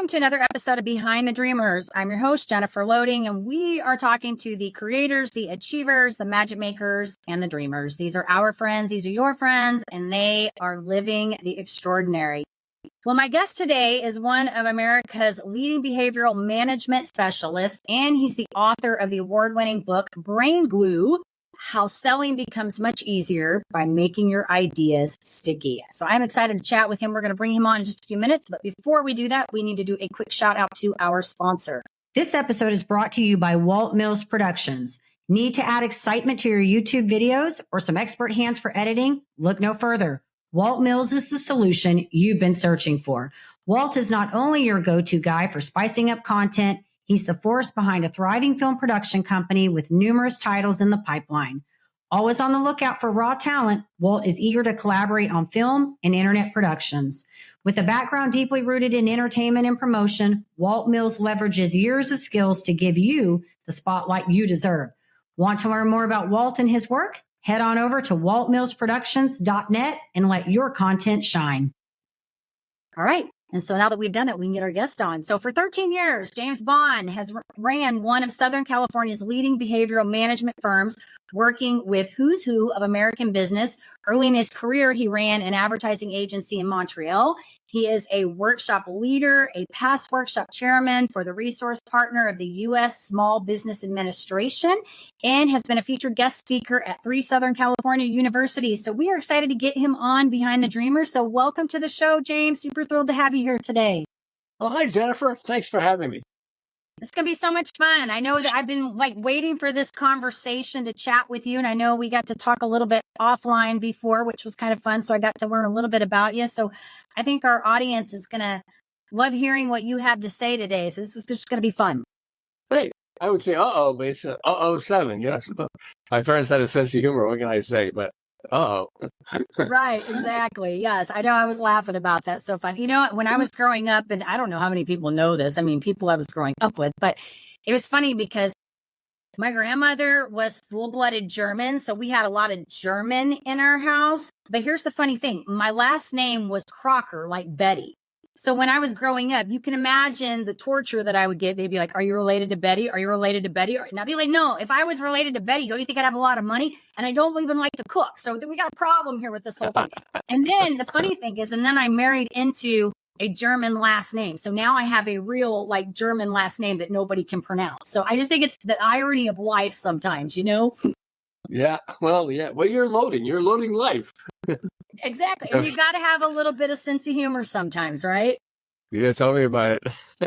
to another episode of Behind the Dreamers. I'm your host, Jennifer Loading, and we are talking to the creators, the achievers, the magic makers, and the dreamers. These are our friends, these are your friends, and they are living the extraordinary. Well, my guest today is one of America's leading behavioral management specialists, and he's the author of the award-winning book, Brain Glue: How Selling Becomes Much Easier by Making Your Ideas Sticky. So I'm excited to chat with him. We're going to bring him on in just a few minutes. But before we do that, we need to do a quick shout out to our sponsor. This episode is brought to you by Walt Mills Productions. Need to add excitement to your YouTube videos or some expert hands for editing? Look no further. Walt Mills is the solution you've been searching for. Walt is not only your go-to guy for spicing up content, he's the force behind a thriving film production company with numerous titles in the pipeline. Always on the lookout for raw talent, Walt is eager to collaborate on film and internet productions. With a background deeply rooted in entertainment and promotion, Walt Mills leverages years of skills to give you the spotlight you deserve. Want to learn more about Walt and his work? Head on over to waltmillsproductions.net and let your content shine. All right. And so now that we've done that, we can get our guest on. So for 13 years, James Bond has ran one of Southern California's leading behavioral management firms, working with who's who of American business. Early in his career, he ran an advertising agency in Montreal. He is a workshop leader, a past workshop chairman for the resource partner of the U.S. Small Business Administration, and has been a featured guest speaker at 3 Southern California universities. So we are excited to get him on Behind the Dreamers. So welcome to the show, James. Super thrilled to have you here today. Oh, hi, Jennifer. Thanks for having me. It's going to be so much fun. I know that I've been waiting for this conversation to chat with you. And I know we got to talk a little bit offline before, which was kind of fun. So I got to learn a little bit about you. So I think our audience is going to love hearing what you have to say today. So this is just going to be fun. Great. I would say, but it's 007. Yes. My parents had a sense of humor. What can I say? But Right, exactly. Yes, I know. I was laughing about that. So fun. You know, when I was growing up, and I don't know how many people know this. I mean, people I was growing up with, but it was funny because my grandmother was full-blooded German. So we had a lot of German in our house. But here's the funny thing. My last name was Crocker, like Betty. So when I was growing up, you can imagine the torture that I would get. They'd be like, are you related to Betty? Are you related to Betty? And I'd be like, no, if I was related to Betty, don't you think I'd have a lot of money? And I don't even like to cook. So we got a problem here with this whole thing. And then the funny thing is, and then I married into a German last name. So now I have a real German last name that nobody can pronounce. So I just think it's the irony of life sometimes, you know? Yeah. Well, yeah. Well, you're loading life. Exactly. And you got to have a little bit of sense of humor sometimes, right? Yeah, tell me about it.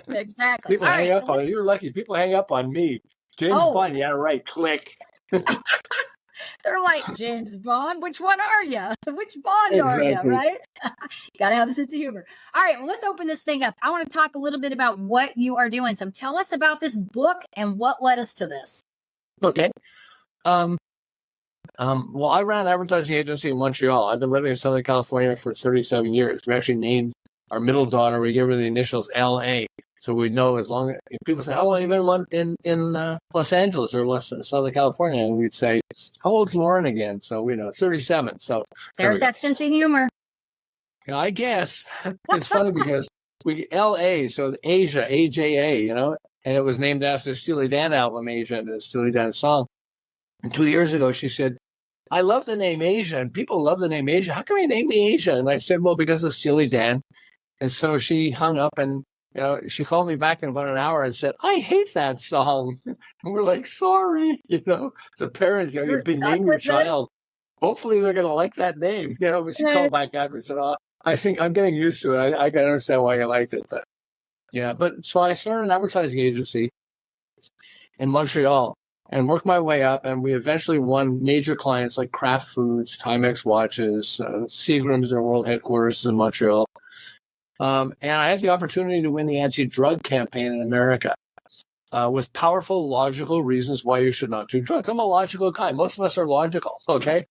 Exactly. People hang up on you. You're lucky. People hang up on me. James Bond. Yeah, right. Click. They're like, James Bond, which one are you? Which Bond are you, right? Got to have a sense of humor. All right, well, let's open this thing up. I want to talk a little bit about what you are doing. So tell us about this book and what led us to this. Okay. Well, I ran an advertising agency in Montreal. I've been living in Southern California for 37 years. We actually named our middle daughter, we gave her the initials LA. So we know as long as people say, how long have you been in Los Angeles or Southern California? And we'd say, how old's Lauren again? So we know, 37. So there's that sense of humor. Yeah, I guess. It's funny because LA, so Asia, AJA, you know, and it was named after the Steely Dan album, Asia, and the Steely Dan song. And 2 years ago, she said, I love the name Asia, and people love the name Asia. How come you name me Asia? And I said, well, because of Steely Dan. And so she hung up, and she called me back in about an hour and said, I hate that song. And we're like, sorry, as a parent, you've been naming your child. Hopefully they're going to like that name, but she called back after and said, I think I'm getting used to it. I can understand why you liked it. But yeah, so I started an advertising agency in Montreal and worked my way up. And we eventually won major clients like Kraft Foods, Timex Watches, Seagram's, their world headquarters in Montreal. And I had the opportunity to win the anti-drug campaign in America with powerful, logical reasons why you should not do drugs. I'm a logical guy. Most of us are logical, okay?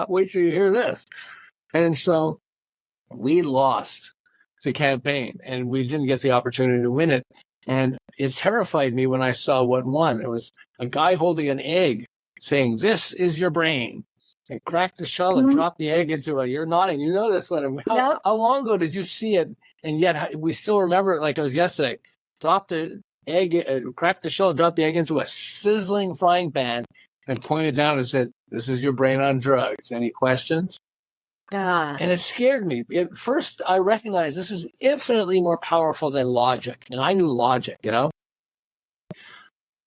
Wait till you hear this. And so we lost the campaign, and we didn't get the opportunity to win it. And it terrified me when I saw what won. It was a guy holding an egg saying, this is your brain. And cracked the shell and dropped the egg into it. You're nodding. You know this one. How long ago did you see it And yet we still remember it like it was yesterday. Dropped the egg, cracked the shell, dropped the egg into a sizzling frying pan and pointed down and said, "This is your brain on drugs. Any questions?" Ah. And it scared me. At first, I recognized this is infinitely more powerful than logic. And I knew logic,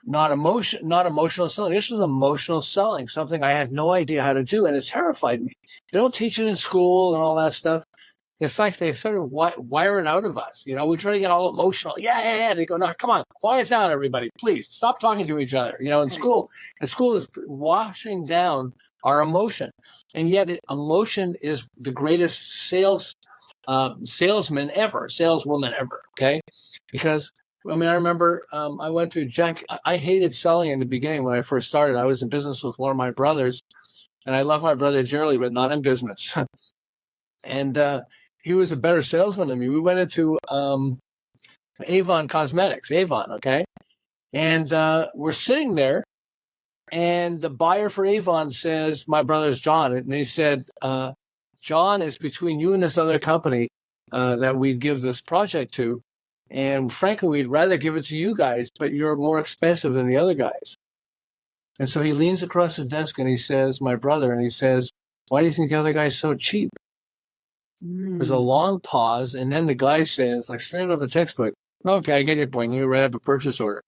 not emotional selling. This was emotional selling, something I had no idea how to do, and it terrified me. They don't teach it in school and all that stuff. In fact, they sort of wire it out of us. We try to get all emotional. Yeah. They go, no, come on, quiet down, everybody. Please stop talking to each other. In school is washing down our emotion. And yet emotion is the greatest salesman ever, saleswoman ever. Okay. Because I remember I went to Jack. I hated selling in the beginning when I first started. I was in business with one of my brothers, and I love my brother dearly, but not in business. And he was a better salesman than me. We went into Avon Cosmetics, okay? And we're sitting there, and the buyer for Avon says, my brother's John, and he said, John, is between you and this other company that we'd give this project to. And frankly, we'd rather give it to you guys, but you're more expensive than the other guys. And so he leans across the desk and he says, my brother, and he says, why do you think the other guy's so cheap? There's a long pause, and then the guy says, like straight out of the textbook, okay, I get your point. You read up a purchase order.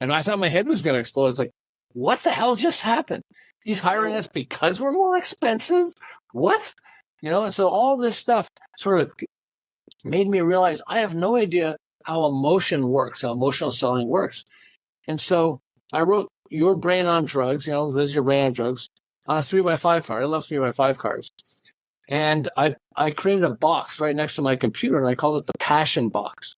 And I thought my head was going to explode. It's like, what the hell just happened? He's hiring us because we're more expensive? What? And so all this stuff sort of made me realize I have no idea how emotion works, how emotional selling works. And so I wrote Your Brain on Drugs, this is your brain on drugs, on a 3x5 card. I love 3x5 cards. And I created a box right next to my computer, and I called it the passion box.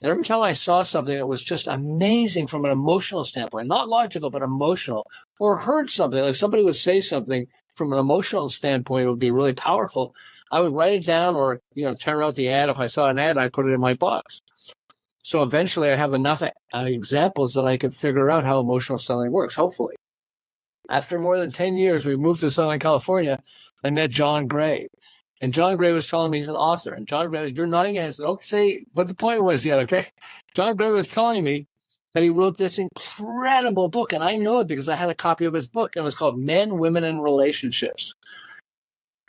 And every time I saw something that was just amazing from an emotional standpoint, not logical, but emotional, or heard something, like somebody would say something from an emotional standpoint, it would be really powerful, I would write it down or, tear out the ad. If I saw an ad, I'd put it in my box. So eventually I have enough examples that I could figure out how emotional selling works, hopefully. After more than 10 years, we moved to Southern California. I met John Gray. And John Gray was telling me he's an author. And John Gray, you're nodding your head. I said, don't say what the point was yet, okay? John Gray was telling me that he wrote this incredible book. And I know it because I had a copy of his book. And it was called Men, Women, and Relationships.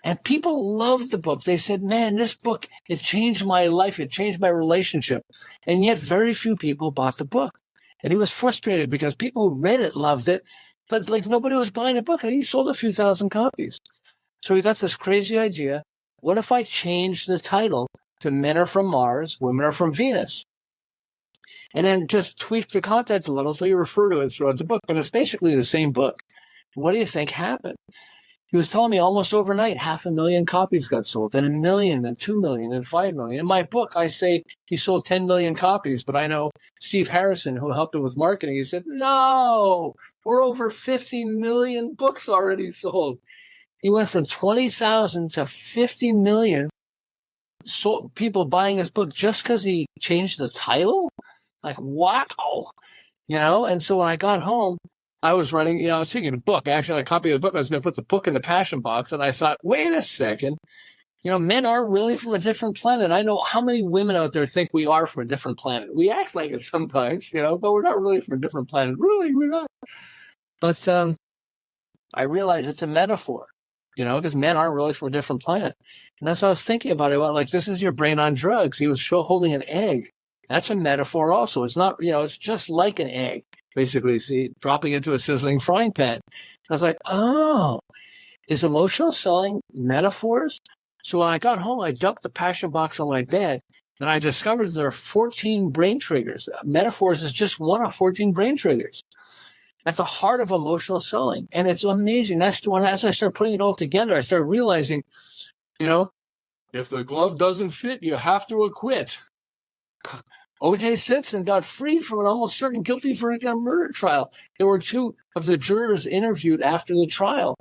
And people loved the book. They said, man, this book, it changed my life. It changed my relationship. And yet very few people bought the book. And he was frustrated because people who read it loved it. But nobody was buying the book. And he sold a few thousand copies. So he got this crazy idea. What if I change the title to Men Are From Mars, Women Are From Venus? And then just tweak the content a little so you refer to it throughout the book. But it's basically the same book. What do you think happened? He was telling me almost overnight, 500,000 copies got sold, then 1 million, then 2 million, then 5 million. In my book, I say he sold 10 million copies, but I know Steve Harrison, who helped him with marketing, he said, no, we're over 50 million books already sold. He went from 20,000 to 50 million people buying his book just because he changed the title. Like, wow. And so when I got home, I was writing, I was thinking a book. Actually, a copy of the book. I was going to put the book in the passion box. And I thought, wait a second. Men aren't really from a different planet. I know how many women out there think we are from a different planet. We act like it sometimes, but we're not really from a different planet. Really, we're not. But I realized it's a metaphor, because men aren't really from a different planet. And that's what I was thinking about it. Like, this is your brain on drugs. He was holding an egg. That's a metaphor also. It's not, it's just like an egg. Basically, see, dropping into a sizzling frying pan. I was like, oh, is emotional selling metaphors? So when I got home, I dumped the passion box on my bed, and I discovered there are 14 brain triggers. Metaphors is just one of 14 brain triggers at the heart of emotional selling. And it's amazing. That's when, as I started putting it all together, I started realizing, if the glove doesn't fit, you have to acquit. O.J. Simpson got freed from an almost certain guilty verdict on a murder trial. There were 2 of the jurors interviewed after the trial.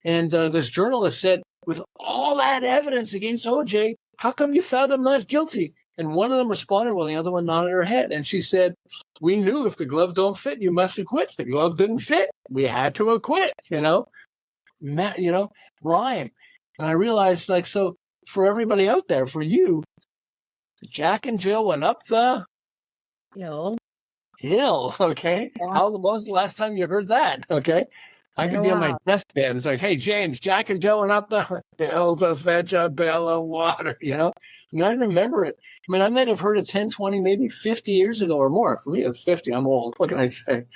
And this journalist said, with all that evidence against O.J., how come you found him not guilty? And one of them responded while the other one nodded her head. And she said, we knew if the glove don't fit, you must acquit. The glove didn't fit. We had to acquit, rhyme. And I realized, so for everybody out there, for you, Jack and Jill went up the hill. Okay. Yeah. When was the last time you heard that? Okay. I could be on my deathbed. It's like, hey, James, Jack and Jill went up the hill to fetch a pail of water, you know? I mean, I remember it. I mean, I might have heard it 10, 20, maybe 50 years ago or more. For me, it was 50. I'm old. What can I say?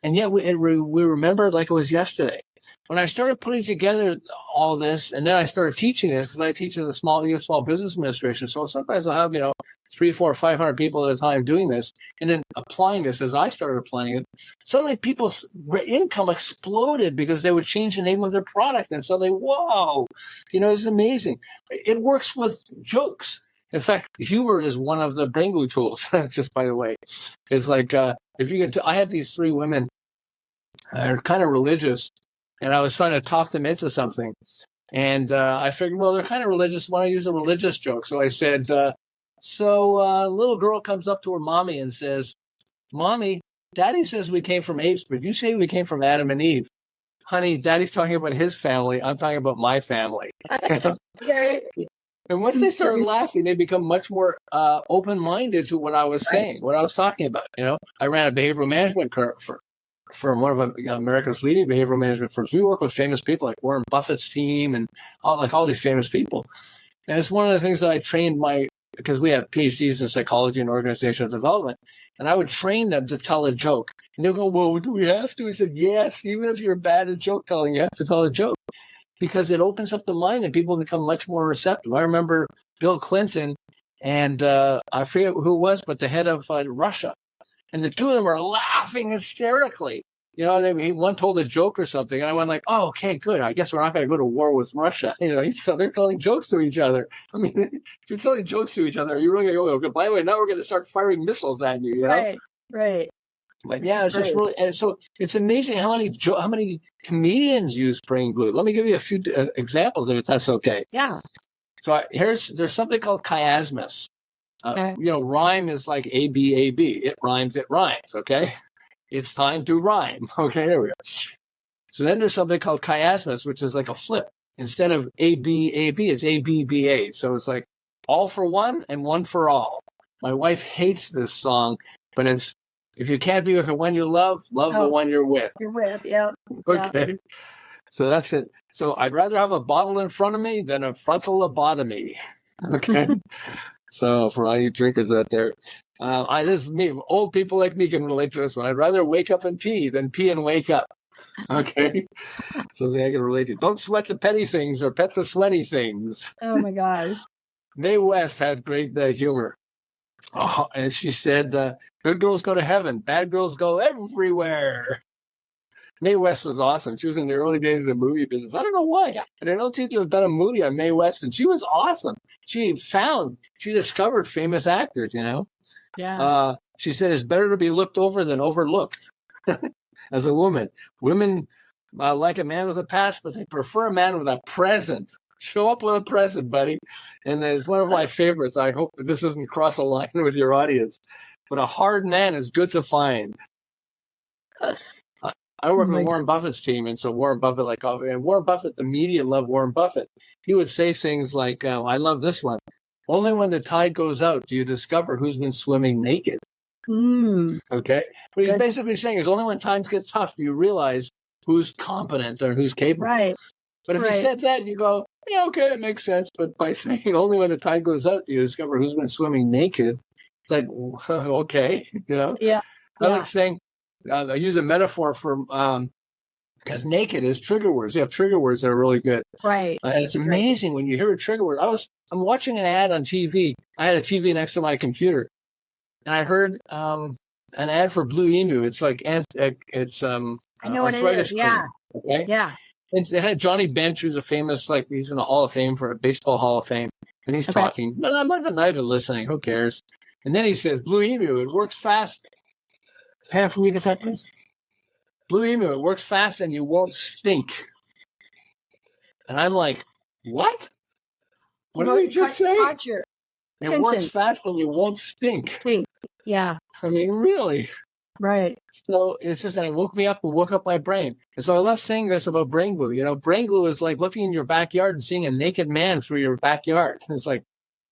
And yet we remember it like it was yesterday. When I started putting together all this, and then I started teaching this, because I teach in the small business administration. So sometimes I'll have, 300, 400, 500 people at a time doing this, and then applying this as I started applying it. Suddenly people's income exploded because they would change the name of their product. And suddenly, whoa, it's amazing. It works with jokes. In fact, humor is one of the brain glue tools, just by the way. It's like, if you I had these three women, they're kind of religious, and I was trying to talk them into something. And I figured, well, they're kind of religious. Why don't I use a religious joke? So I said, a little girl comes up to her mommy and says, Mommy, Daddy says we came from apes, but you say we came from Adam and Eve. Honey, Daddy's talking about his family. I'm talking about my family. And once they started laughing, they become much more open-minded to what I was saying, what I was talking about. I ran a behavioral management for one of America's leading behavioral management firms. We work with famous people like Warren Buffett's team and all these famous people. And it's one of the things that I trained because we have PhDs in psychology and organizational development, and I would train them to tell a joke. And they'll go, well, do we have to? I said, yes, even if you're bad at joke telling, you have to tell a joke because it opens up the mind and people become much more receptive. I remember Bill Clinton and I forget who it was, but the head of Russia. And the two of them are laughing hysterically. One told a joke or something, and I went like, oh, okay, good. I guess we're not going to go to war with Russia. They're telling jokes to each other. I mean, if you're telling jokes to each other, you're really going to go, by the way, now we're going to start firing missiles at you, Right. But yeah, it's just really, and so it's amazing how many comedians use brain glue. Let me give you a few examples if that's okay. Yeah. So there's something called chiasmus. Rhyme is like A-B. It rhymes, okay? It's time to rhyme. Okay, there we go. So then there's something called chiasmus, which is like a flip. Instead of A-B, it's A-B-B-A. So it's like all for one and one for all. My wife hates this song, but it's, if you can't be with the one you love the one you're with. You're with, yeah. Okay. So that's it. So I'd rather have a bottle in front of me than a frontal lobotomy. Okay. So for all you drinkers out there, this is me. Old people like me can relate to this one. I'd rather wake up and pee than pee and wake up. Okay. So I can relate to. Don't sweat the petty things or pet the sweaty things. Oh my gosh. Mae West had great humor. Oh, and she said, good girls go to heaven, bad girls go everywhere. Mae West was awesome. She was in the early days of the movie business. I don't know why. Yeah. And I don't seem to have done a movie on Mae West, and she was awesome. She discovered famous actors, Yeah. She said it's better to be looked over than overlooked. As a woman. Women like a man with a past, but they prefer a man with a present. Show up with a present, buddy. And it's one of my favorites. I hope that this doesn't cross a line with your audience. But a hard man is good to find. I work with Warren Buffett's team, and so Warren Buffett, the media loved Warren Buffett. He would say things like, I love this one. Only when the tide goes out do you discover who's been swimming naked. Okay? But he's basically saying is only when times get tough do you realize who's competent or who's capable. Right. But if he said that, you go, yeah, okay, that makes sense. But by saying only when the tide goes out do you discover who's been swimming naked, it's like, okay, Yeah. I like saying, I use a metaphor for, because naked is trigger words. You have trigger words that are really good. Right. And it's amazing when you hear a trigger word. I'm watching an ad on TV. I had a TV next to my computer. And I heard an ad for Blue Emu. It's like, I know what it is. Yeah. Okay? Yeah. And it had Johnny Bench, who's a famous, he's in the Hall of Fame for a baseball Hall of Fame. And he's talking. But I'm not even listening. Who cares? And then he says, Blue Emu, it works fast. Half a week of that. Blue Emu, it works fast and you won't stink. And I'm like, what? What did he just say? It works fast and you won't stink. Yeah. I mean, really? Right. So it's just that it woke up my brain. And so I love saying this about brain glue. Brain glue is like looking in your backyard and seeing a naked man through your backyard. And it's like,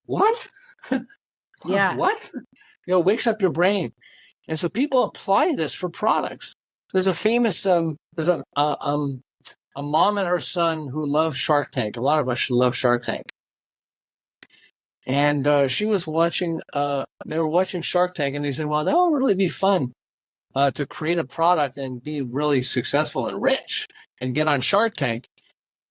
what? Yeah. What? Wakes up your brain. And so people apply this for products. There's a famous, there's a mom and her son who love Shark Tank. A lot of us love Shark Tank. And she was watching, they were watching Shark Tank, and they said, well, that would really be fun to create a product and be really successful and rich and get on Shark Tank.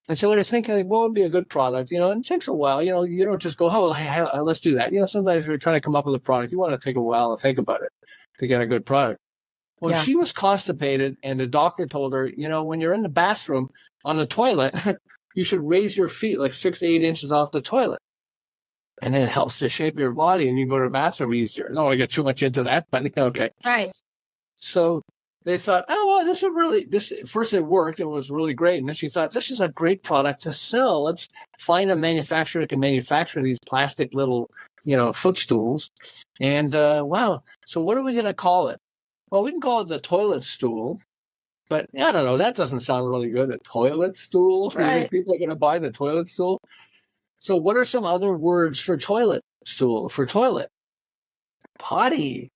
And so when I think, what would be a good product? And it takes a while. You don't just go, oh, hey, let's do that. Sometimes when you're trying to come up with a product, you want to take a while and think about it to get a good product. Well, she was constipated, and the doctor told her, when you're in the bathroom on the toilet, you should raise your feet like 6 to 8 inches off the toilet. And it helps to shape your body, and you go to the bathroom easier. No, I get too much into that, but okay. Right. So they thought, oh, well, first it worked. It was really great. And then she thought, this is a great product to sell. Let's find a manufacturer that can manufacture these plastic little, footstools. And wow. So what are we going to call it? Well, we can call it the toilet stool. But I don't know. That doesn't sound really good. A toilet stool? Right. You think people are going to buy the toilet stool? So what are some other words for toilet stool, for toilet? Potty.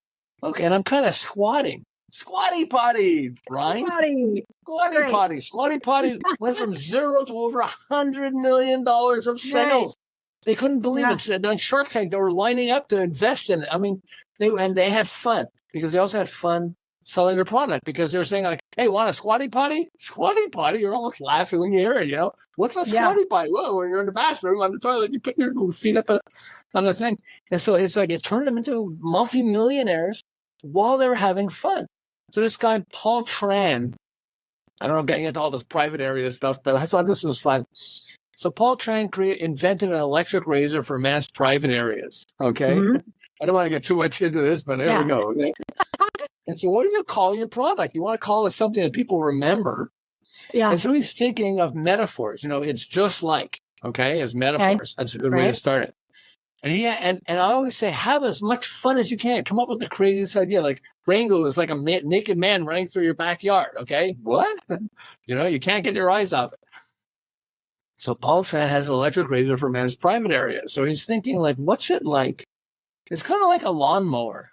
Okay, and I'm kind of squatting. Squatty Potty, Brian. Squatty Potty. Squatty Potty went from 0 to over $100 million of sales. Right. They couldn't believe it. On Shark Tank, they were lining up to invest in it. I mean, they had fun because they also had fun selling their product because they were saying like, hey, want a Squatty Potty? Squatty Potty? You're almost laughing when you hear it, What's a Squatty Potty? Well, when you're in the bathroom on the toilet, you put your feet up on the thing. And so it's like it turned them into multimillionaires while they were having fun. So this guy, Paul Tran, I don't know, getting into all this private area stuff, but I thought this was fun. So Paul Tran invented an electric razor for men's private areas, okay? Mm-hmm. I don't want to get too much into this, but there we go. Okay? And so what do you call your product? You want to call it something that people remember. Yeah. And so he's thinking of metaphors. It's just like, okay, as metaphors. Okay. That's a good way to start it. And I always say, have as much fun as you can. Come up with the craziest idea. Like brain glue is like a naked man running through your backyard. Okay, what? You can't get your eyes off it. So Paul Tran has an electric razor for men's private areas. So he's thinking like, what's it like? It's kind of like a lawnmower.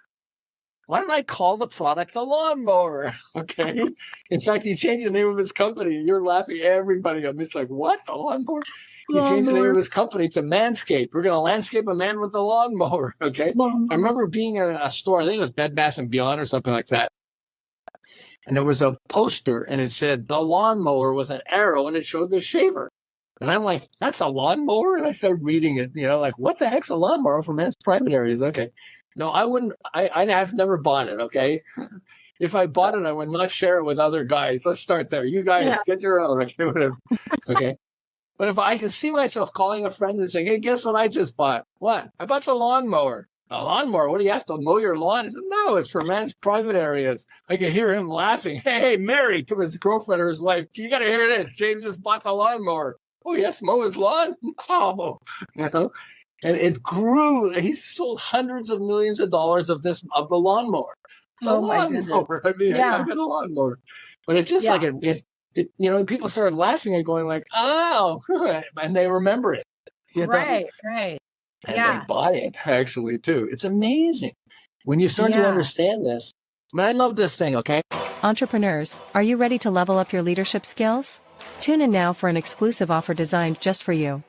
Why don't I call the product the Lawnmower? Okay. In fact, he changed the name of his company. You're laughing, everybody. I'm just like, what? The Lawnmower? He changed the name of his company to Manscaped. We're going to landscape a man with the lawnmower. Okay. I remember being in a store, I think it was Bed Bath & Beyond or something like that. And there was a poster and it said the lawnmower with an arrow and it showed the shaver. And I'm like, that's a lawnmower? And I started reading it, like, what the heck's a lawnmower for men's private areas? Okay. No, I wouldn't. I've never bought it, okay? If I bought it, I would not share it with other guys. Let's start there. You guys, get your own. Okay, whatever. Okay. But if I could see myself calling a friend and saying, hey, guess what I just bought? What? I bought the lawnmower. A lawnmower? What do you have to mow your lawn? I said, no, it's for men's private areas. I could hear him laughing. Hey, Mary, to his girlfriend or his wife. You got to hear this. James just bought the lawnmower. Oh, he has to mow his lawn? Oh, And it grew. He sold hundreds of millions of dollars of the lawnmower. The lawnmower. I mean, I got a lawnmower. But it's just like it people started laughing and going like, oh, and they remember it. Right. And they buy it, actually, too. It's amazing. When you start to understand this. I mean, I love this thing, okay? Entrepreneurs, are you ready to level up your leadership skills? Tune in now for an exclusive offer designed just for you.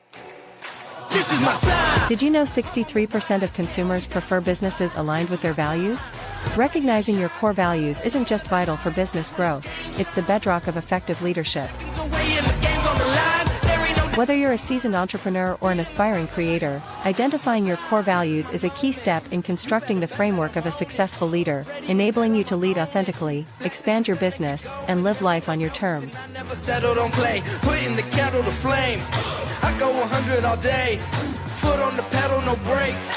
This is my time. Did you know 63% of consumers prefer businesses aligned with their values? Recognizing your core values isn't just vital for business growth, it's the bedrock of effective leadership. Whether you're a seasoned entrepreneur or an aspiring creator, identifying your core values is a key step in constructing the framework of a successful leader, enabling you to lead authentically, expand your business, and live life on your terms. Never settled on play, putting the kettle to flame. I go 100 all day, foot on the pedal, no brakes.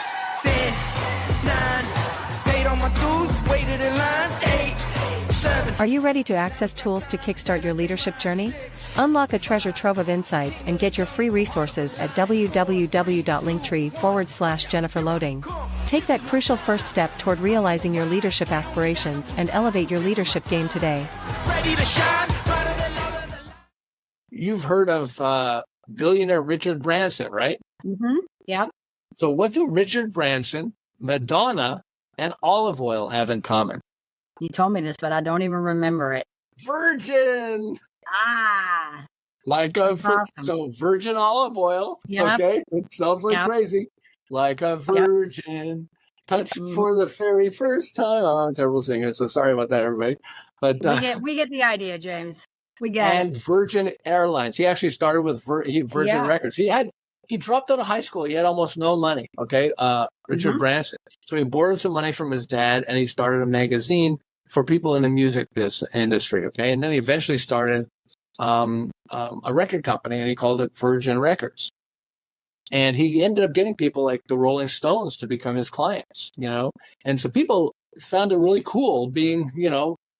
10, 9, paid all my dues, waited in line, 8, 7. Are you ready to access tools to kickstart your leadership journey? Unlock a treasure trove of insights and get your free resources at www.linktree/JenniferLoading. Take that crucial first step toward realizing your leadership aspirations and elevate your leadership game today. Ready to shine. You've heard of billionaire Richard Branson, right? Mm-hmm. Yeah. So what do Richard Branson Madonna and olive oil have in common? You told me this, but I don't even remember it. Virgin. Ah, Like a awesome. So virgin olive oil. Yep. Okay, it sounds like Yep. crazy. Like a virgin, touched for the very first time. Oh, I'm a terrible singer, so sorry about that, everybody. But we get the idea, James. We get and Virgin Airlines. He actually started with Virgin Records. He dropped out of high school. He had almost no money. Okay, Richard Branson. So he borrowed some money from his dad, and he started a magazine for people in the music industry. Okay, and then he eventually started a record company, and he called it Virgin Records. And he ended up getting people like the Rolling Stones to become his clients, And so people found it really cool being,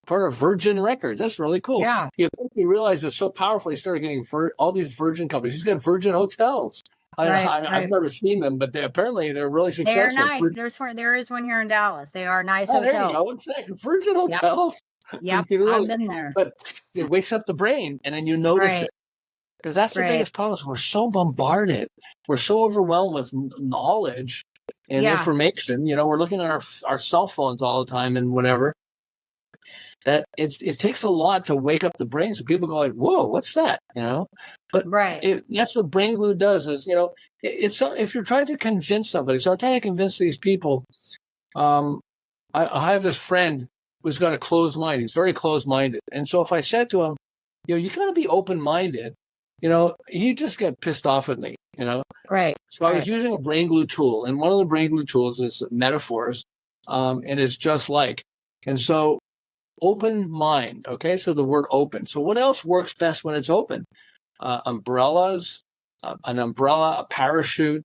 part of Virgin Records. That's really cool. Yeah. He realized it's so powerful. He started getting all these Virgin companies. He's got Virgin hotels. I've never seen them, but apparently they're really successful. They're nice. There is one here in Dallas. They are nice hotels. There you go. Exactly. Virgin hotels. Yep. I've been there. But it wakes up the brain, and then you notice it. Because that's the biggest problem. We're so bombarded. We're so overwhelmed with knowledge and information. We're looking at our cell phones all the time and whatever. That it takes a lot to wake up the brain. So people go like, "Whoa, what's that?" But that's what brain glue does. Is it's if you're trying to convince somebody. So I'm trying to convince these people. I have this friend who's got a closed mind. He's very closed-minded, and so if I said to him, you got to be open-minded. He just got pissed off at me, Right. So I was using a brain glue tool, and one of the brain glue tools is metaphors, and it's just like. And so open mind, okay? So the word open. So what else works best when it's open? Umbrellas, an umbrella, a parachute,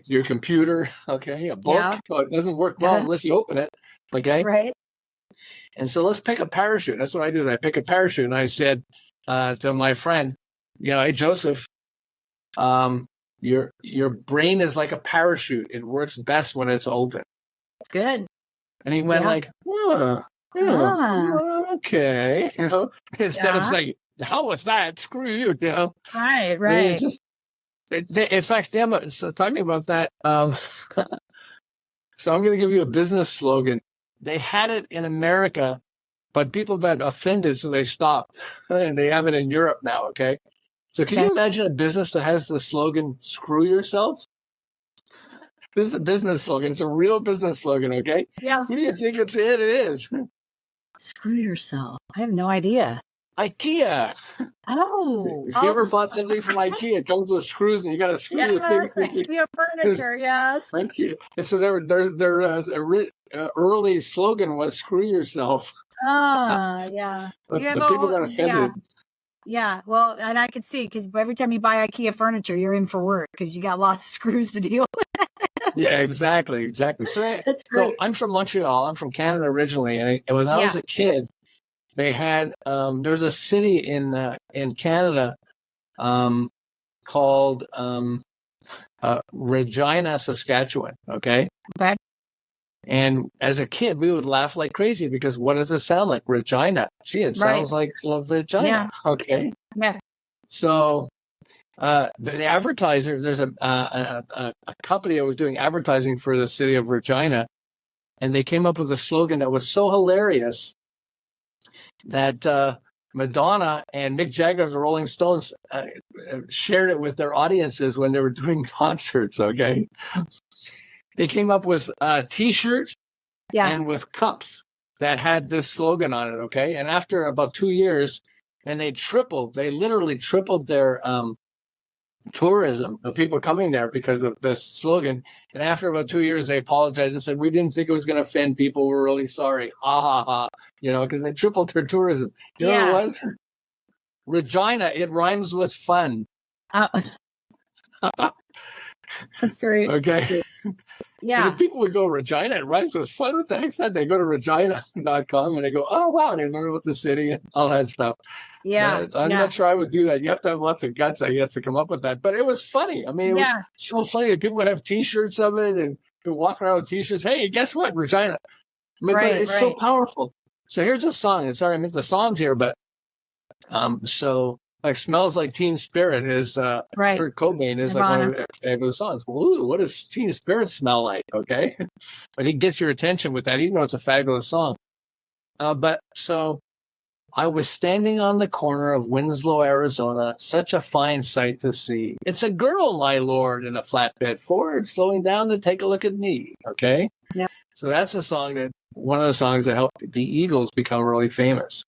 your computer, okay? A book. Yeah. Oh, it doesn't work well unless you open it, okay? Right. And so let's pick a parachute. That's what I did. I picked a parachute, and I said to my friend, hey, Joseph, your brain is like a parachute. It works best when it's open. That's good. And he went like, okay. Instead of saying, hell with that, screw you, Right. It's just, in fact, talking about that, so I'm going to give you a business slogan. They had it in America, but people got offended, so they stopped. And they have it in Europe now, okay? So can you imagine a business that has the slogan, screw yourself? This is a business slogan. It's a real business slogan, okay? Yeah. Who do you think it is? Screw yourself. I have no idea. IKEA. Oh. If you ever bought something from IKEA, it comes with screws, and you got to screw the thing. IKEA furniture, yes. Thank you. And so their early slogan was "screw yourself." Yeah. But the people got offended. Yeah. Well, and I could see because every time you buy IKEA furniture, you're in for work because you got lots of screws to deal with. Yeah, exactly. So, that's great. So I'm from Montreal. I'm from Canada originally, and when I was a kid, they had there's a city in Canada called Regina, Saskatchewan. Okay. Okay. And as a kid, we would laugh like crazy because what does it sound like? Regina. Gee, it sounds like vagina. Yeah. Okay. Yeah. So the advertiser, there's a company that was doing advertising for the city of Regina, and they came up with a slogan that was so hilarious that Madonna and Mick Jagger of the Rolling Stones shared it with their audiences when they were doing concerts, okay? They came up with T-shirts and with cups that had this slogan on it, okay? And after about 2 years, and they literally tripled their tourism of people coming there because of this slogan. And after about 2 years, they apologized and said, we didn't think it was going to offend people. We're really sorry. Ha, ha, ha. Because they tripled their tourism. You know what it was? Regina, it rhymes with fun. That's great. Okay. Yeah. And people would go, Regina, it rhymes with fun. What the heck's that? They go to regina.com and they go, oh, wow. And they learn about the city and all that stuff. Yeah. I'm not sure I would do that. You have to have lots of guts, I guess, to come up with that. But it was funny. I mean, it was so funny that people would have T-shirts of it and walk around with T-shirts. Hey, guess what? Regina. I mean, but it's so powerful. So here's a song. Sorry, I meant the songs here, but so like Smells Like Teen Spirit is Right. Kurt Cobain is like one of his favorite songs. Ooh, what does Teen Spirit smell like? Okay. But he gets your attention with that, even though it's a fabulous song. But so I was standing on the corner of Winslow, Arizona, such a fine sight to see. It's a girl, my lord, in a flatbed Ford, slowing down to take a look at me. Okay. Yeah. So that's one of the songs that helped the Eagles become really famous.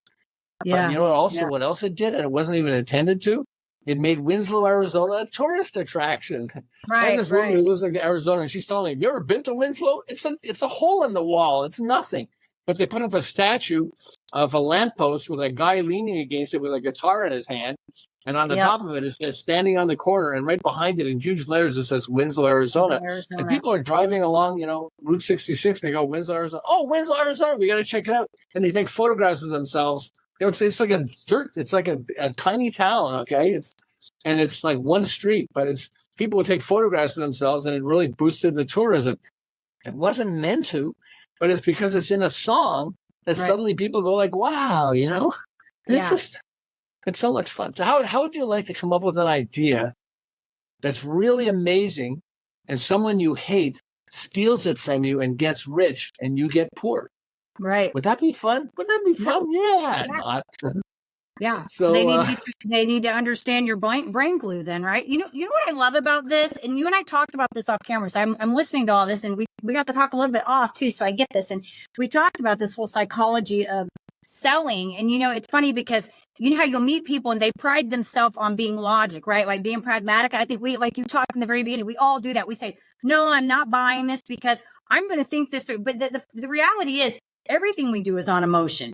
Yeah. But you know what? What else it did, and it wasn't even intended to. It made Winslow, Arizona, a tourist attraction. Right. I had this woman who lives in Arizona, and she's telling me, "Have you ever been to Winslow? It's a hole in the wall. It's nothing." But they put up a statue of a lamppost with a guy leaning against it with a guitar in his hand, and on the top of it says "Standing on the Corner," and right behind it in huge letters it says Winslow, Arizona. And people are driving along, Route 66. And they go, Winslow, Arizona. Oh, Winslow, Arizona. We got to check it out. And they take photographs of themselves. It's like it's like a tiny town, okay? It's like one street, but people would take photographs of themselves, and it really boosted the tourism. It wasn't meant to, but it's because it's in a song that suddenly people go like, wow, It's so much fun. So how would you like to come up with an idea that's really amazing, and someone you hate steals it from you and gets rich, and you get poor? Right. Would that be fun? Yeah. Not. Yeah. So they need to understand your brain glue then, right? You know what I love about this? And you and I talked about this off camera. So I'm listening to all this, and we got to talk a little bit off too. So I get this. And we talked about this whole psychology of selling. And it's funny because you know how you'll meet people and they pride themselves on being logic, right? Like being pragmatic. I think like you talked in the very beginning, we all do that. We say, no, I'm not buying this because I'm going to think this through. But the reality is, everything we do is on emotion.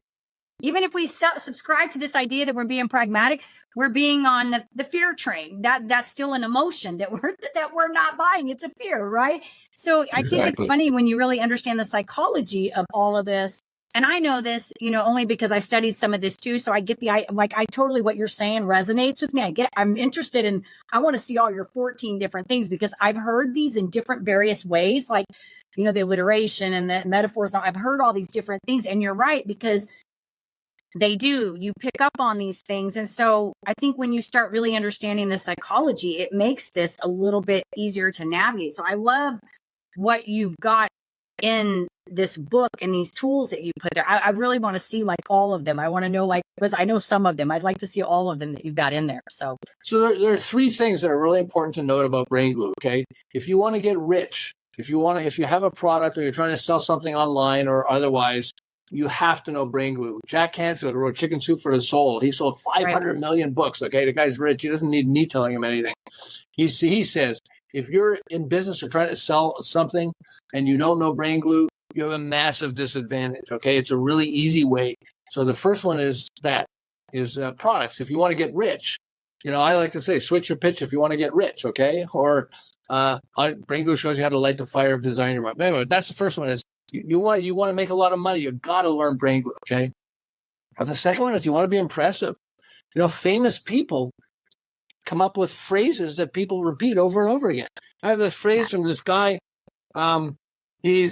Even if we subscribe to this idea that we're being pragmatic, we're being on the fear train. That's still an emotion that we're not buying. It's a fear, right? So I think it's funny when you really understand the psychology of all of this. And I know this, only because I studied some of this too. So I get I totally, what you're saying resonates with me. I'm interested in, I want to see all your 14 different things because I've heard these in different various ways, like, the alliteration and the metaphors. I've heard all these different things, and you're right, because you pick up on these things. And so I think when you start really understanding the psychology, it makes this a little bit easier to navigate. So I love what you've got in this book and these tools that you put there. I really want to see all of them. I want to know, because I know some of them. I'd like to see all of them that you've got in there. So there are three things that are really important to note about brain glue. Okay. If you want to get rich, if you have a product or you're trying to sell something online or otherwise, you have to know brain glue. Jack Canfield wrote Chicken Soup for the Soul. He sold 500 million books. Okay. The guy's rich. He doesn't need me telling him anything. He says, if you're in business or trying to sell something and you don't know brain glue, you have a massive disadvantage. Okay. It's a really easy way. So the first one is products. If you want to get rich, I like to say, switch your pitch if you want to get rich. Okay. Or, brain glue shows you how to light the fire of desire in your mind. Anyway, that's the first one. Is you want to make a lot of money, you got to learn brain glue. Okay. But the second one is you want to be impressive. Famous people come up with phrases that people repeat over and over again. I have this phrase from this guy. He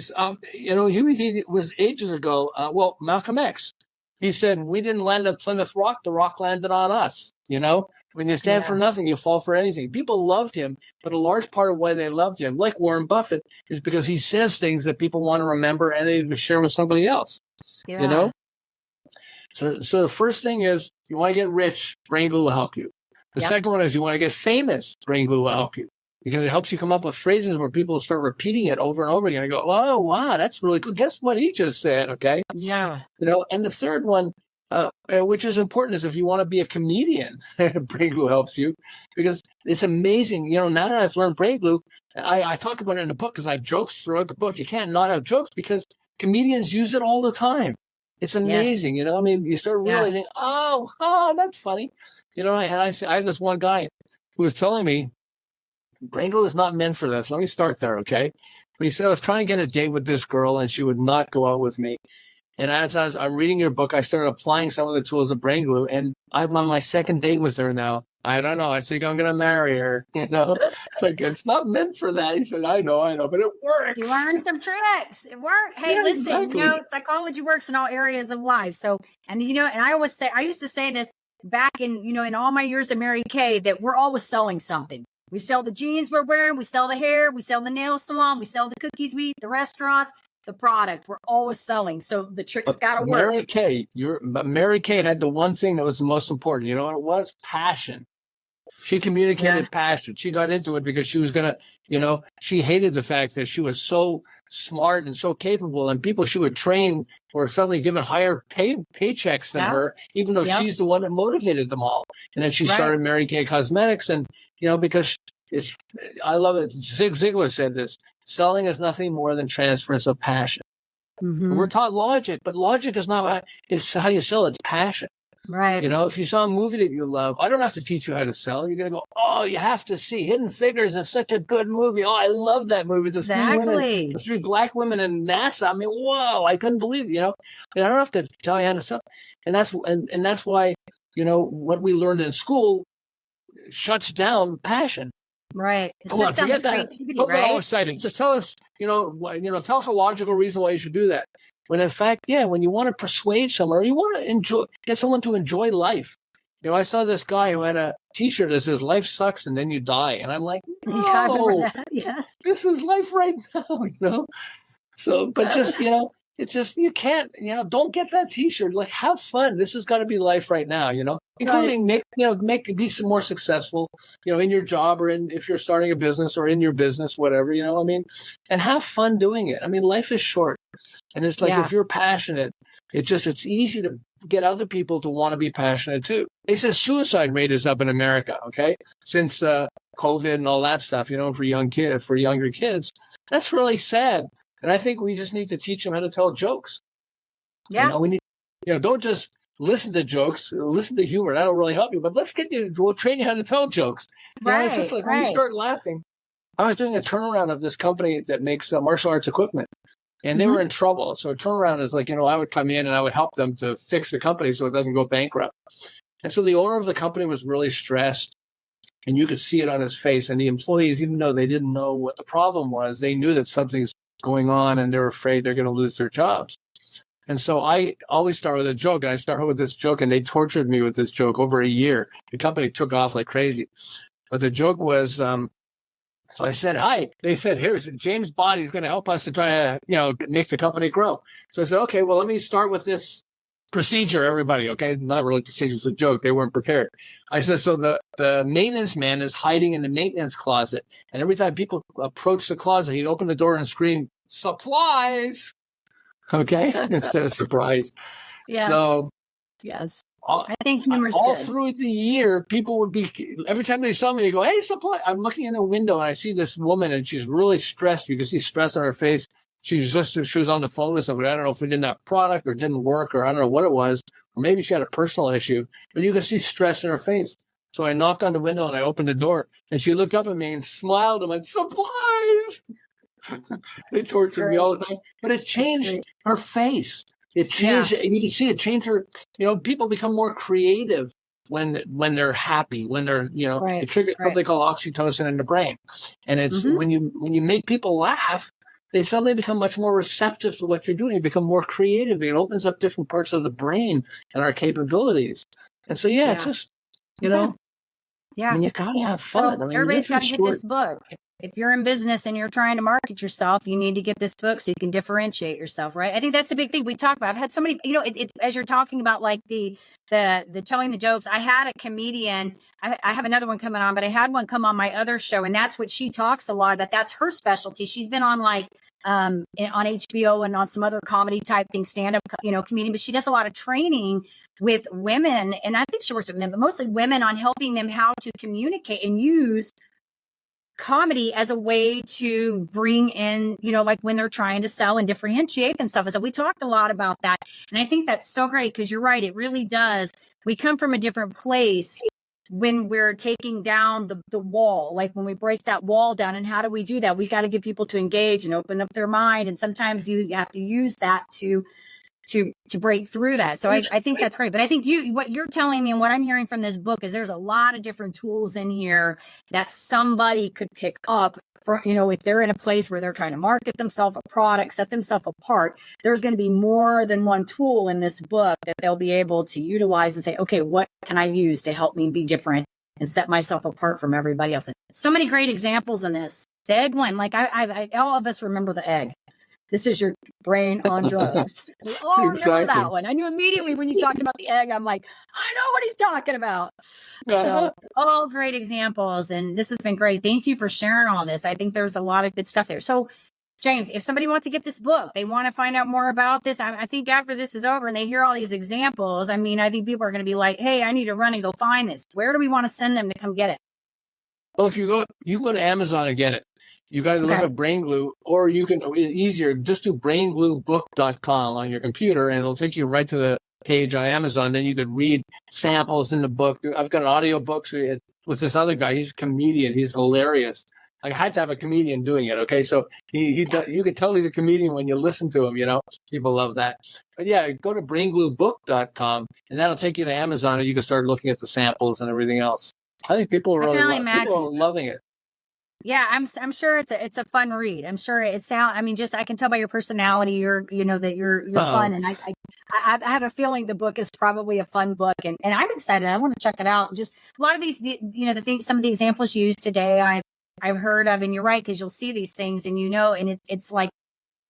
was ages ago. Malcolm X. He said, "We didn't land on Plymouth Rock; the rock landed on us." When you stand for nothing, you fall for anything. People loved him, but a large part of why they loved him, like Warren Buffett, is because he says things that people want to remember and they share with somebody else. Yeah. So the first thing is, you want to get rich, brain glue will help you. The second one is you want to get famous, brain glue will help you, because it helps you come up with phrases where people start repeating it over and over again. I go, oh, wow, that's really cool. Guess what he just said, okay? Yeah. And the third one, which is important, is if you want to be a comedian, brain glue helps you, because it's amazing. Now that I've learned brain glue, I talk about it in the book because I have jokes throughout the book. You can't not have jokes because comedians use it all the time. It's amazing. You start realizing, oh, that's funny. And I have this one guy who was telling me, brain glue is not meant for this. Let me start there, okay? But he said, I was trying to get a date with this girl, and she would not go out with me. And as I'm reading your book, I started applying some of the tools of brain glue, and I'm on my second date with her now. I don't know. I think I'm going to marry her. It's like, it's not meant for that. He said, I know, but it works. You learned some tricks. It worked. Hey, listen, psychology works in all areas of life. So, and I used to say this, back in, in all my years of Mary Kay, that we're always selling something. We sell the jeans we're wearing, we sell the hair, we sell the nail salon, we sell the cookies we eat, the restaurants, the product. We're always selling. So the trick's got to work. Mary Kay had the one thing that was the most important. You know what it was? Passion. She communicated passion. She got into it because she was going to, she hated the fact that she was so smart and so capable, and people she would train were suddenly given higher paychecks than her, even though she's the one that motivated them all. And then she started Mary Kay Cosmetics, and, because I love it. Zig Ziglar said this: selling is nothing more than transference of passion. Mm-hmm. We're taught logic, but logic is not it's how you sell. It's passion. Right. If you saw a movie that you love, I don't have to teach you how to sell. You're going to go, oh, you have to see Hidden Figures is such a good movie. Oh, I love that movie. The three black women in NASA. I mean, whoa, I couldn't believe it, And I don't have to tell you how to sell. And that's why, what we learned in school shuts down passion. Right. Come on, forget that. Don't get all excited. Just tell us, tell us a logical reason why you should do that. When in fact, when you want to persuade someone, or you want to get someone to enjoy life. I saw this guy who had a T-shirt that says "Life sucks and then you die," and I'm like, no, I remember that. Yes, this is life right now. So, but just it's just you can't, don't get that T-shirt. Like, have fun. This has got to be life right now. Including be some more successful, in your job, or if you're starting a business, or in your business, whatever. And have fun doing it. I mean, life is short. And it's like, if you're passionate, it's easy to get other people to want to be passionate too. They said suicide rate is up in America, okay? Since COVID and all that stuff, for younger kids. That's really sad. And I think we just need to teach them how to tell jokes. Yeah. We need, don't just listen to jokes, listen to humor. That'll really help you. But we'll train you how to tell jokes. It's just like when you start laughing. I was doing a turnaround of this company that makes martial arts equipment. And they were in trouble. So a turnaround is like, I would come in and I would help them to fix the company so it doesn't go bankrupt. And so the owner of the company was really stressed, and you could see it on his face. And the employees, even though they didn't know what the problem was, they knew that something's going on, and they're afraid they're going to lose their jobs. And so I always start with a joke, and I start with this joke, and they tortured me with this joke over a year. The company took off like crazy. But the joke was, so I said, hi. They said, here's James Body's going to help us to try to, make the company grow. So I said, okay, well, let me start with this procedure, everybody. Okay. Not really procedure, it's a joke. They weren't prepared. I said, so the maintenance man is hiding in the maintenance closet. And every time people approach the closet, he'd open the door and scream, supplies. Okay. Instead of surprise. Yeah. So. Yes. I think humor's all good. Through the year, people would be, every time they saw me, they go, hey, supply. I'm looking in the window and I see this woman and she's really stressed. You can see stress on her face. She was on the phone with somebody. I don't know if it didn't have product or didn't work, or I don't know what it was. Or maybe she had a personal issue, but you could see stress in her face. So I knocked on the window and I opened the door, and she looked up at me and smiled and went, supplies. They tortured me all the time, but it changed her face. It changed, and you can see it change her. People become more creative when they're happy, when they're, it triggers something called oxytocin in the brain. And it's when you make people laugh, they suddenly become much more receptive to what you're doing. You become more creative. It opens up different parts of the brain and our capabilities. And so, it's just, I mean, you gotta have fun. So everybody's got to get this book. If you're in business and you're trying to market yourself, you need to get this book so you can differentiate yourself, right? I think that's the big thing we talk about. I've had so many, it's as you're talking about like the telling the jokes. I had a comedian, I have another one coming on, but I had one come on my other show, and that's what she talks a lot about. That's her specialty. She's been on like on HBO and on some other comedy type thing, stand up, comedian, but she does a lot of training with women, and I think she works with men, but mostly women, on helping them how to communicate and use comedy as a way to bring in, like when they're trying to sell and differentiate themselves. So we talked a lot about that. And I think that's so great, because you're right. It really does. We come from a different place when we're taking down the wall, like when we break that wall down. And how do we do that? We got to get people to engage and open up their mind. And sometimes you have to use that to to break through that. So I think that's great. But I think what you're telling me and what I'm hearing from this book is there's a lot of different tools in here that somebody could pick up for, if they're in a place where they're trying to market themselves a product, set themselves apart. There's going to be more than one tool in this book that they'll be able to utilize and say, okay, what can I use to help me be different and set myself apart from everybody else? And so many great examples in this. The egg one, like I all of us remember the egg. This is your brain on drugs. We all remember that one. I knew immediately when you talked about the egg, I'm like, I know what he's talking about. So all great examples. And this has been great. Thank you for sharing all this. I think there's a lot of good stuff there. So James, if somebody wants to get this book, they want to find out more about this. I think after this is over and they hear all these examples, I think people are going to be like, hey, I need to run and go find this. Where do we want to send them to come get it? Well, if you go to Amazon and get it. You got to look at Brain Glue, or you can, easier, just do braingluebook.com on your computer, and it'll take you right to the page on Amazon. Then you could read samples in the book. I've got an audio book with this other guy. He's a comedian. He's hilarious. I had to have a comedian doing it, okay? So you could tell he's a comedian when you listen to him, People love that. But yeah, go to braingluebook.com, and that'll take you to Amazon, and you can start looking at the samples and everything else. I think people are loving it. Yeah, I'm sure it's a fun read. I'm sure it sounds. Just I can tell by your personality, that you're fun, and I have a feeling the book is probably a fun book, and I'm excited. I want to check it out. Just a lot of these, some of the examples you used today, I've heard of, and you're right, because you'll see these things, and and it's like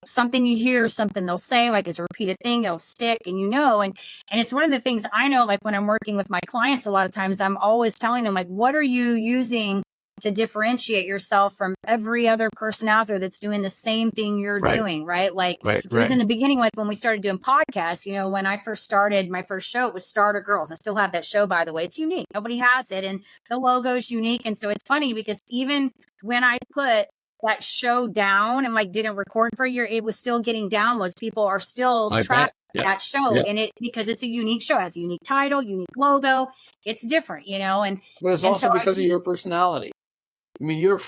something you hear, something they'll say, like it's a repeated thing, it'll stick, and and it's one of the things I know, like when I'm working with my clients, a lot of times I'm always telling them, like, what are you using to differentiate yourself from every other person out there that's doing the same thing you're doing, right? Like it was in the beginning, like when we started doing podcasts, when I first started, my first show was Starter Girls. I still have that show, by the way. It's unique. Nobody has it. And the logo is unique. And so it's funny because even when I put that show down and didn't record for a year, it was still getting downloads. People are still tracking that show, and because it's a unique show, it has a unique title, unique logo. It's different, But it's also because of your personality. You're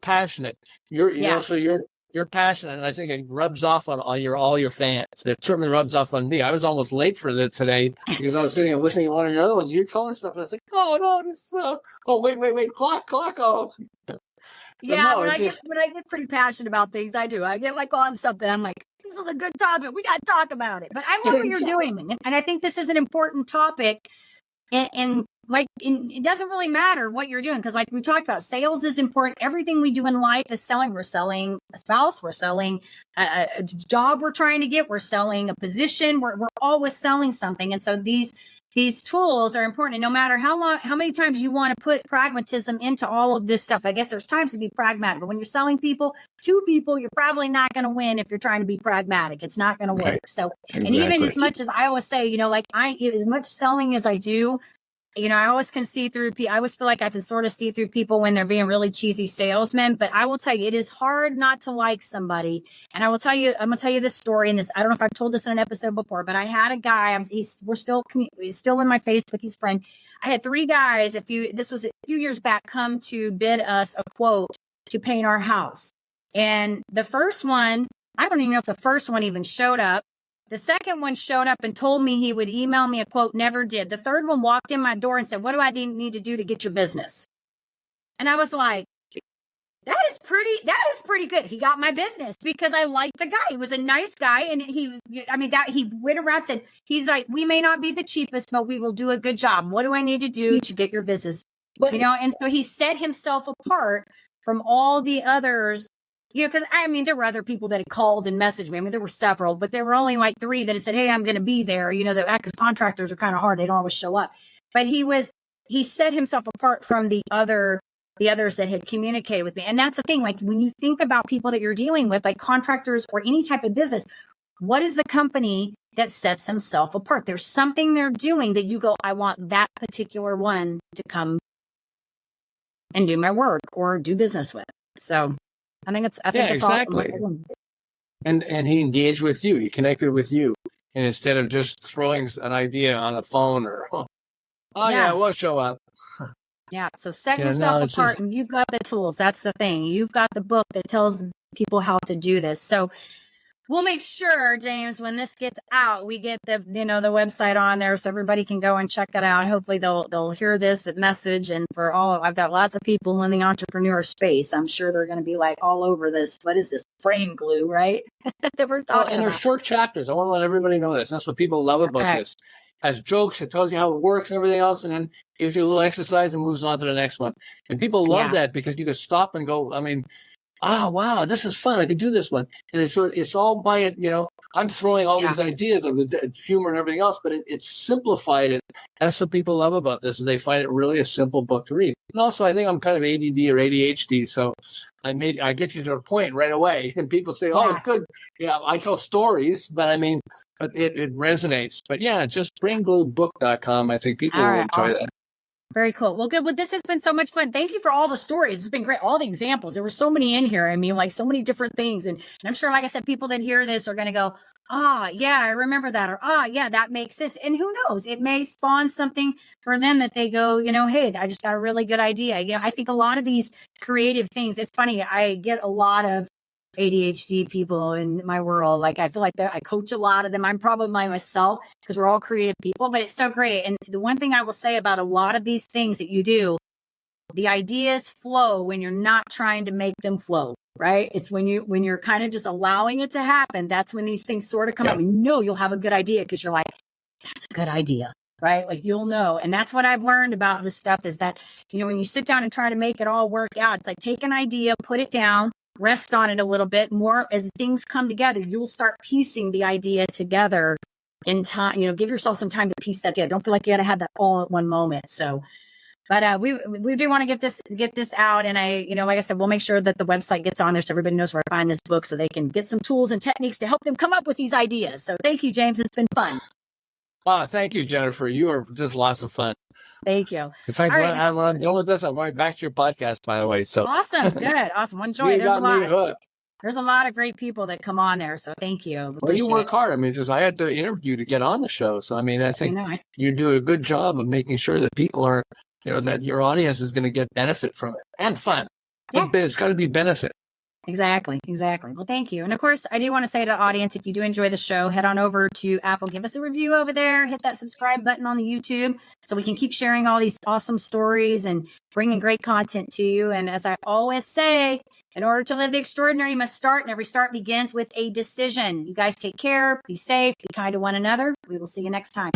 passionate. So you're passionate, and I think it rubs off on all your fans. It certainly rubs off on me. I was almost late for it today because I was sitting and listening to one of your other ones. You're telling stuff, and I was like, oh no, this. Wait, clock. Oh. Yeah, when I get pretty passionate about things, I do. I get on something. I'm like, this is a good topic. We got to talk about it. But I love what you're doing, and I think this is an important topic. And it doesn't really matter what you're doing, because like we talked about, sales is important. Everything we do in life is selling. We're selling a spouse. We're selling a job we're trying to get. We're selling a position. We're always selling something. And so these tools are important. And no matter how many times you want to put pragmatism into all of this stuff, I guess there's times to be pragmatic. But when you're selling to people, you're probably not going to win if you're trying to be pragmatic. It's not going to work. So, exactly. And even as much as I always say, as much selling as I do, I always can see through people. I always feel like I can sort of see through people when they're being really cheesy salesmen. But I will tell you, it is hard not to like somebody. And I'm going to tell you this story. And I don't know if I've told this in an episode before, but I had a guy. He's still in my Facebook. He's friend. I had 3 guys. This was a few years back, come to bid us a quote to paint our house. And the first one, I don't even know if the first one even showed up. The second one showed up and told me he would email me a quote, never did. The third one walked in my door and said, what do I need to do to get your business? And I was like, that is pretty good. He got my business because I liked the guy. He was a nice guy. And he went around and said, he's like, we may not be the cheapest, but we will do a good job. What do I need to do to get your business? And so he set himself apart from all the others. Because there were other people that had called and messaged me. There were several, but there were only 3 that had said, hey, I'm going to be there. Because contractors are kind of hard. They don't always show up. But he set himself apart from the others that had communicated with me. And that's the thing. When you think about people that you're dealing with, like contractors or any type of business, what is the company that sets himself apart? There's something they're doing that you go, I want that particular one to come and do my work or do business with. So I think it's exactly. And he engaged with you. He connected with you, and instead of just throwing an idea on a phone or we'll show up. Yeah. So set yourself apart, and you've got the tools. That's the thing. You've got the book that tells people how to do this. So We'll make sure, James, when this gets out, we get the the website on there so everybody can go and check it out. Hopefully they'll hear this message. And I've got lots of people in the entrepreneur space. I'm sure they're going to be like all over this. What is this? Brain glue, right? That we're talking and about. they're short chapters. I want to let everybody know this. That's what people love about this. As jokes, it tells you how it works and everything else, and then gives you a little exercise and moves on to the next one. And people love that because you can stop and go, wow, this is fun. I can do this one. And it's all by it, I'm throwing all these ideas of the humor and everything else, but it's simplified. And that's what people love about this, is they find it really a simple book to read. And also, I think I'm kind of ADD or ADHD, so I get you to a point right away. And people say, oh, it's good. Yeah, I tell stories, but it resonates. But yeah, just braingluebook.com. I think people will enjoy that. Very cool. Well, good. Well, this has been so much fun. Thank you for all the stories. It's been great. All the examples. There were so many in here. Like so many different things. And I'm sure, like I said, people that hear this are going to go, yeah, I remember that. Or, yeah, that makes sense. And who knows, it may spawn something for them that they go, hey, I just got a really good idea. I think a lot of these creative things, it's funny. I get a lot of ADHD people in my world. Like, I feel like I coach a lot of them. I'm probably myself because we're all creative people, but it's so great. And the one thing I will say about a lot of these things that you do, the ideas flow when you're not trying to make them flow, right? It's when you're kind of just allowing it to happen. That's when these things sort of come up. And you'll have a good idea because you're like, that's a good idea, right? Like, you'll know. And that's what I've learned about this stuff is that, when you sit down and try to make it all work out, it's like, take an idea, put it down, rest on it a little bit more. As things come together, you'll start piecing the idea together in time. Give yourself some time to piece that together. Don't feel like you got to have that all at one moment. So, but we do want to get this out. And like I said, we'll make sure that the website gets on there so everybody knows where to find this book so they can get some tools and techniques to help them come up with these ideas. So thank you, James. It's been fun. Thank you, Jennifer. You are just lots of fun. Thank you. In fact, when I'm done with this, I'm going back to your podcast, by the way. So awesome. Good. Awesome. Enjoy. There's a lot of great people that come on there. So thank you. Well, you work hard. I had to interview to get on the show. So, I think you do a good job of making sure that people are, that your audience is going to get benefit from it and fun. Yeah. It's got to be benefit. Exactly. Well, thank you. And of course, I do want to say to the audience, if you do enjoy the show, head on over to Apple, give us a review over there, hit that subscribe button on the YouTube so we can keep sharing all these awesome stories and bringing great content to you. And as I always say, in order to live the extraordinary, you must start, and every start begins with a decision. You guys take care, be safe, be kind to one another. We will see you next time.